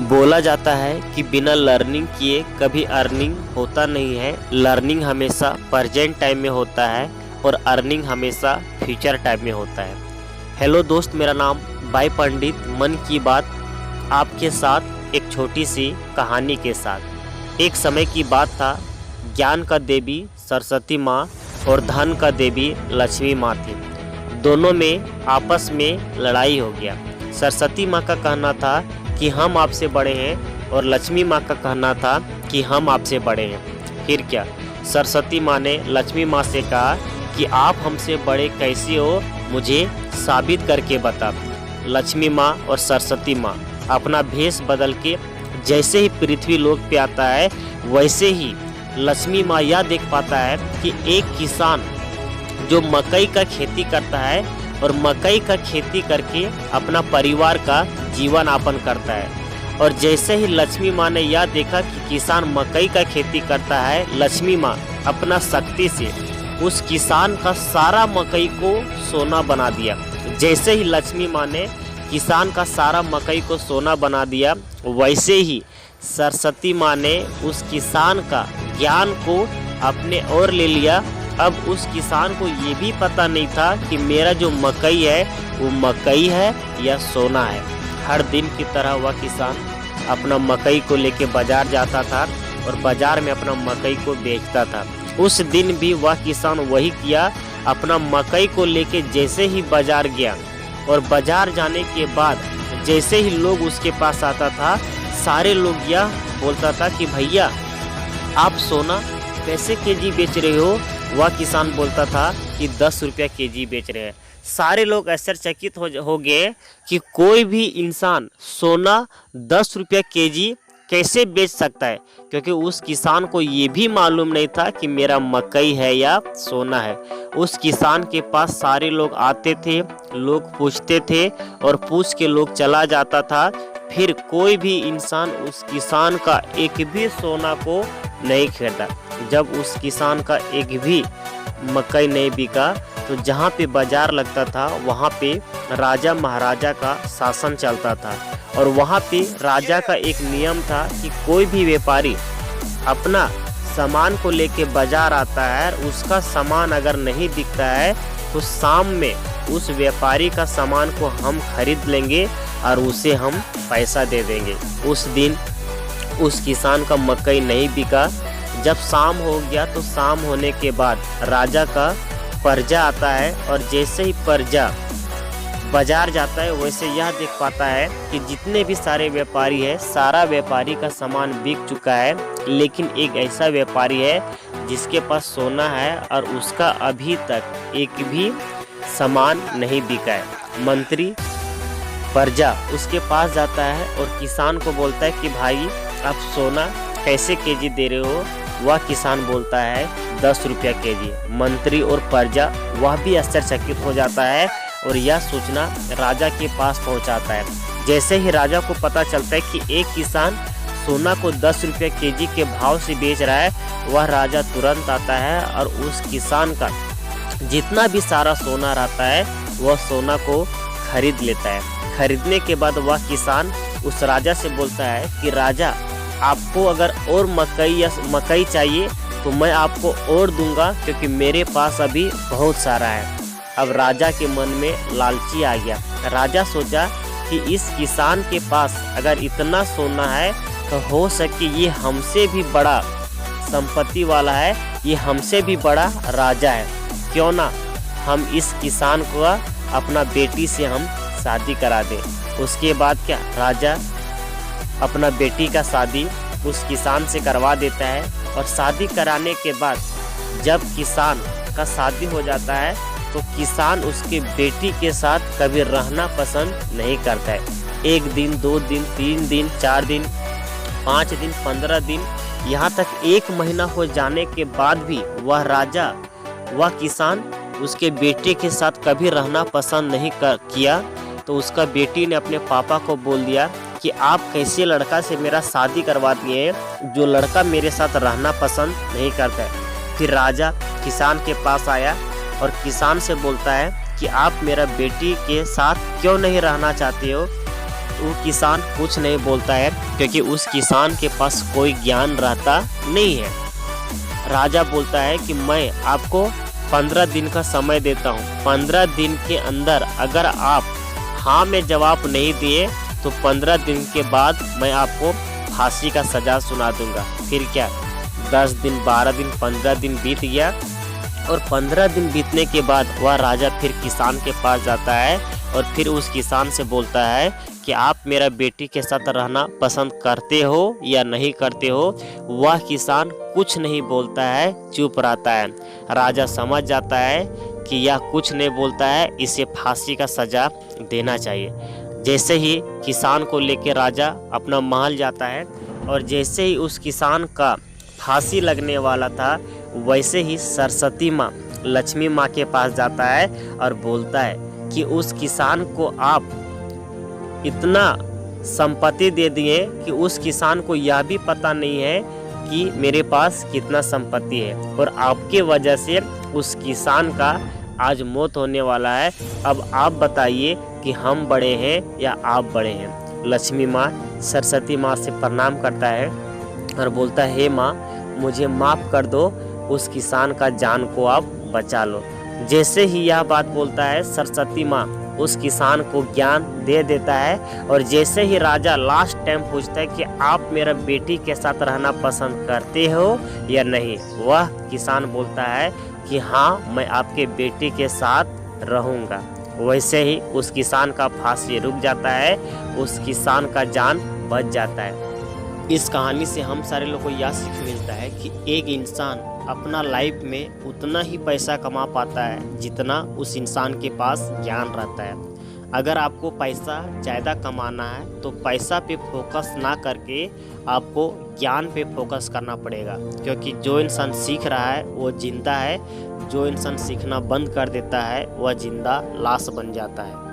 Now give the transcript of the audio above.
बोला जाता है कि बिना लर्निंग किए कभी अर्निंग होता नहीं है। लर्निंग हमेशा प्रेजेंट टाइम में होता है और अर्निंग हमेशा फ्यूचर टाइम में होता है। हेलो दोस्त, मेरा नाम भाई पंडित मन की बात आपके साथ एक छोटी सी कहानी के साथ। एक समय की बात था, ज्ञान का देवी सरस्वती माँ और धन का देवी लक्ष्मी माँ थी। दोनों में आपस में लड़ाई हो गया। सरस्वती माँ का कहना था कि हम आपसे बड़े हैं और लक्ष्मी माँ का कहना था कि हम आपसे बड़े हैं। फिर क्या, सरस्वती माँ ने लक्ष्मी माँ से कहा कि आप हमसे बड़े कैसे हो, मुझे साबित करके बता। लक्ष्मी माँ और सरस्वती माँ अपना भेष बदल के जैसे ही पृथ्वी लोक पे आता है, वैसे ही लक्ष्मी माँ यह देख पाता है कि एक किसान जो मकई का खेती करता है और मकई का खेती करके अपना परिवार का जीवन यापन करता है। और जैसे ही लक्ष्मी माँ ने यह देखा कि किसान मकई का खेती करता है, लक्ष्मी माँ अपना शक्ति से उस किसान का सारा मकई को सोना बना दिया। जैसे ही लक्ष्मी माँ ने किसान का सारा मकई को सोना बना दिया, वैसे ही सरस्वती माँ ने उस किसान का ज्ञान को अपने ओर ले लिया। अब उस किसान को ये भी पता नहीं था कि मेरा जो मकई है वो मकई है या सोना है। हर दिन की तरह वह किसान अपना मकई को लेके बाजार जाता था और बाजार में अपना मकई को बेचता था। उस दिन भी वह किसान वही किया। अपना मकई को लेके जैसे ही बाजार गया और बाजार जाने के बाद जैसे ही लोग उसके पास आता था, सारे लोग यह बोलता था कि भैया आप सोना कैसे केजी बेच रहे हो। वह किसान बोलता था कि 10 रुपया केजी बेच रहे हैं। सारे लोग आश्चर्यचकित हो गए कि कोई भी इंसान सोना 10 रुपया केजी कैसे बेच सकता है, क्योंकि उस किसान को ये भी मालूम नहीं था कि मेरा मकई है या सोना है। उस किसान के पास सारे लोग आते थे, लोग पूछते थे और पूछ के लोग चला जाता था। फिर कोई भी इंसान उस किसान का एक भी सोना को नहीं खरीदा। जब उस किसान का एक भी मकई नहीं बिका, तो जहाँ पे बाजार लगता था वहाँ पे राजा महाराजा का शासन चलता था। और वहाँ पे राजा का एक नियम था कि कोई भी व्यापारी अपना सामान को लेके बाजार आता है, उसका सामान अगर नहीं बिकता है तो शाम में उस व्यापारी का सामान को हम खरीद लेंगे और उसे हम पैसा दे देंगे। उस दिन उस किसान का मकई नहीं बिका। जब शाम हो गया तो शाम होने के बाद राजा का प्रजा आता है और जैसे ही प्रजा बाजार जाता है, वैसे यह देख पाता है कि जितने भी सारे व्यापारी है, सारा व्यापारी का सामान बिक चुका है, लेकिन एक ऐसा व्यापारी है जिसके पास सोना है और उसका अभी तक एक भी सामान नहीं बिका है। मंत्री प्रजा उसके पास जाता है और किसान को बोलता है कि भाई आप सोना कैसे केजी दे रहे हो। वह किसान बोलता है 10 रुपया केजी। मंत्री और प्रजा वह भी आश्चर्यचकित हो जाता है और यह सूचना राजा के पास पहुंचाता है। जैसे ही राजा को पता चलता है कि एक किसान सोना को 10 रुपया केजी के भाव से बेच रहा है, वह राजा तुरंत आता है और उस किसान का जितना भी सारा सोना रहता है वह सोना को खरीद लेता है। खरीदने के बाद वह किसान उस राजा से बोलता है कि राजा, आपको अगर और मकई या मकई चाहिए तो मैं आपको और दूंगा, क्योंकि मेरे पास अभी बहुत सारा है। अब राजा के मन में लालची आ गया। राजा सोचा कि इस किसान के पास अगर इतना सोना है तो हो सके ये हमसे भी बड़ा संपत्ति वाला है, ये हमसे भी बड़ा राजा है। क्यों ना हम इस किसान को अपना बेटी से हम शादी करा दें। उसके बाद क्या, राजा अपना बेटी का शादी उस किसान से करवा देता है। और शादी कराने के बाद जब किसान का शादी हो जाता है तो किसान उसके बेटी के साथ कभी रहना पसंद नहीं करता है। 1 दिन, 2 दिन, 3 दिन, 4 दिन, 5 दिन, 15 दिन, यहाँ तक 1 महीना हो जाने के बाद भी वह किसान उसके बेटे के साथ कभी रहना पसंद नहीं किया। तो उसका बेटी ने अपने पापा को बोल दिया कि आप कैसे लड़का से मेरा शादी करवा दिए जो लड़का मेरे साथ रहना पसंद नहीं करता है। फिर राजा किसान के पास आया और किसान से बोलता है कि आप मेरा बेटी के साथ क्यों नहीं रहना चाहते हो। वो किसान कुछ नहीं बोलता है, क्योंकि उस किसान के पास कोई ज्ञान रहता नहीं है। राजा बोलता है कि मैं आपको 15 दिन का समय देता हूँ। 15 दिन के अंदर अगर आप हाँ में जवाब नहीं दिए तो 15 दिन के बाद मैं आपको फांसी का सज़ा सुना दूंगा। फिर क्या, 10 दिन, 12 दिन, 15 दिन बीत गया और 15 दिन बीतने के बाद वह राजा फिर किसान के पास जाता है और फिर उस किसान से बोलता है कि आप मेरा बेटी के साथ रहना पसंद करते हो या नहीं करते हो। वह किसान कुछ नहीं बोलता है, चुप रहता है। राजा समझ जाता है कि यह कुछ नहीं बोलता है, इसे फांसी का सज़ा देना चाहिए। जैसे ही किसान को लेकर राजा अपना महल जाता है और जैसे ही उस किसान का फांसी लगने वाला था, वैसे ही सरस्वती माँ, लक्ष्मी माँ के पास जाता है और बोलता है कि उस किसान को आप इतना संपत्ति दे दिए कि उस किसान को यह भी पता नहीं है कि मेरे पास कितना संपत्ति है, और आपके वजह से उस किसान का आज मौत होने वाला है। अब आप बताइए कि हम बड़े हैं या आप बड़े हैं। लक्ष्मी माँ सरस्वती माँ से प्रणाम करता है और बोलता है, हे माँ, मुझे माफ़ कर दो, उस किसान का जान को आप बचा लो। जैसे ही यह बात बोलता है, सरस्वती माँ उस किसान को ज्ञान दे देता है। और जैसे ही राजा लास्ट टाइम पूछता है कि आप मेरा बेटी के साथ रहना पसंद करते हो या नहीं, वह किसान बोलता है कि हाँ, मैं आपके बेटी के साथ रहूँगा। वैसे ही उस किसान का फांसी रुक जाता है, उस किसान का जान बच जाता है। इस कहानी से हम सारे लोग को यह सीख मिलता है कि एक इंसान अपना लाइफ में उतना ही पैसा कमा पाता है जितना उस इंसान के पास ज्ञान रहता है। अगर आपको पैसा ज़्यादा कमाना है तो पैसा पे फोकस ना करके आपको ज्ञान पे फोकस करना पड़ेगा, क्योंकि जो इंसान सीख रहा है वो जिंदा है, जो इंसान सीखना बंद कर देता है वह जिंदा लाश बन जाता है।